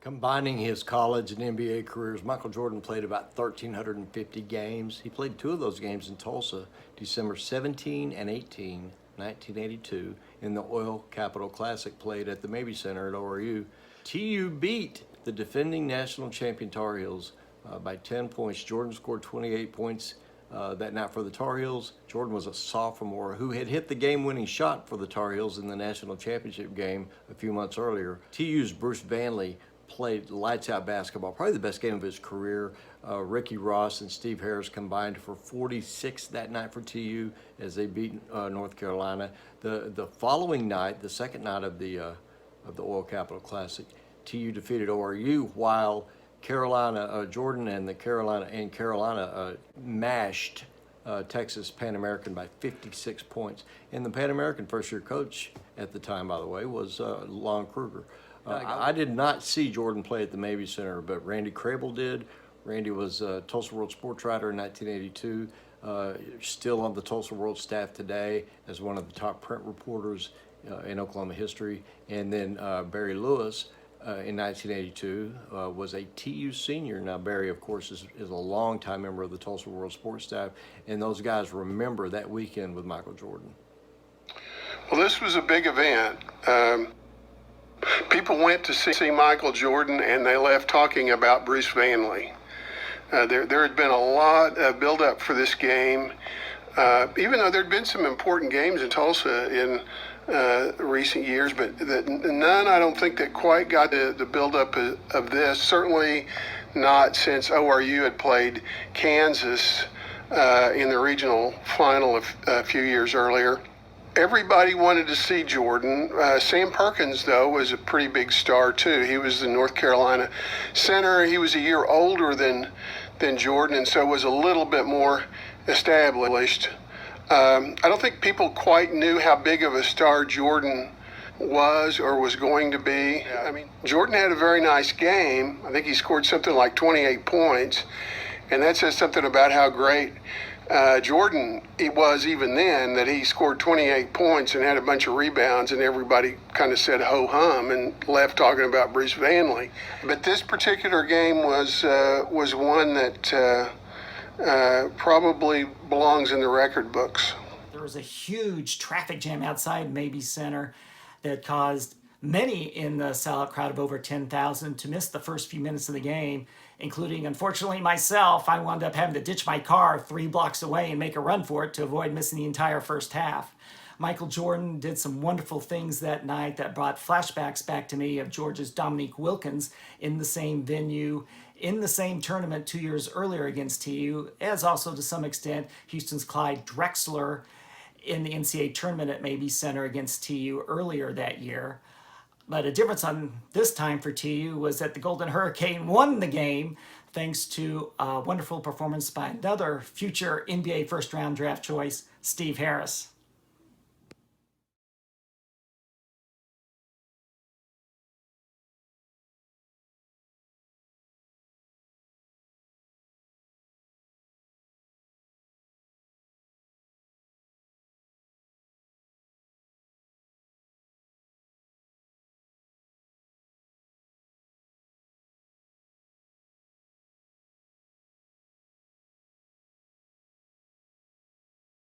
Combining his college and NBA careers, Michael Jordan played about 1,350 games. He played two of those games in Tulsa, December 17 and 18, 1982, in the Oil Capital Classic played at the Mabee Center at ORU. TU beat the defending national champion Tar Heels by 10 points. Jordan scored 28 points that night for the Tar Heels. Jordan was a sophomore who had hit the game-winning shot for the Tar Heels in the national championship game a few months earlier. TU's Bruce Vanley played lights-out basketball, probably the best game of his career. Ricky Ross and Steve Harris combined for 46 that night for TU as they beat North Carolina. The following night, the second night of the Oil Capital Classic, TU defeated ORU while Jordan and Carolina mashed Texas Pan American by 56 points. And the Pan American first-year coach at the time, by the way, was Lon Kruger. I did not see Jordan play at the Mabee Center, but Randy Crable did. Randy was a Tulsa World sports writer in 1982, still on the Tulsa World staff today as one of the top print reporters in Oklahoma history. And then Barry Lewis in 1982 was a TU senior. Now Barry, of course, is a longtime member of the Tulsa World sports staff, and those guys remember that weekend with Michael Jordan. Well, this was a big event. People went to see Michael Jordan, and they left talking about Bruce Vanley. There had been a lot of build-up for this game, even though there had been some important games in Tulsa in recent years, but none, I don't think, that quite got the build-up of this. Certainly not since ORU had played Kansas in the regional final a few years earlier. Everybody wanted to see Jordan. Sam Perkins, though, was a pretty big star, too. He was the North Carolina center. He was a year older than Jordan, and so was a little bit more established. I don't think people quite knew how big of a star Jordan was or was going to be. I mean, Jordan had a very nice game. I think he scored something like 28 points, and that says something about how great Jordan it was even then, that he scored 28 points and had a bunch of rebounds, and everybody kind of said ho-hum and left talking about Bruce Vanley. But this particular game was one that probably belongs in the record books. There was a huge traffic jam outside Mabee Center that caused many in the sellout crowd of over 10,000 to miss the first few minutes of the game, including, unfortunately, myself. I wound up having to ditch my car 3 blocks away and make a run for it to avoid missing the entire first half. Michael Jordan did some wonderful things that night that brought flashbacks back to me of Georgia's Dominique Wilkins in the same venue, in the same tournament 2 years earlier against TU, as also to some extent Houston's Clyde Drexler in the NCAA tournament at Mabee Center against TU earlier that year. But a difference on this time for TU was that the Golden Hurricane won the game thanks to a wonderful performance by another future NBA first-round draft choice, Steve Harris.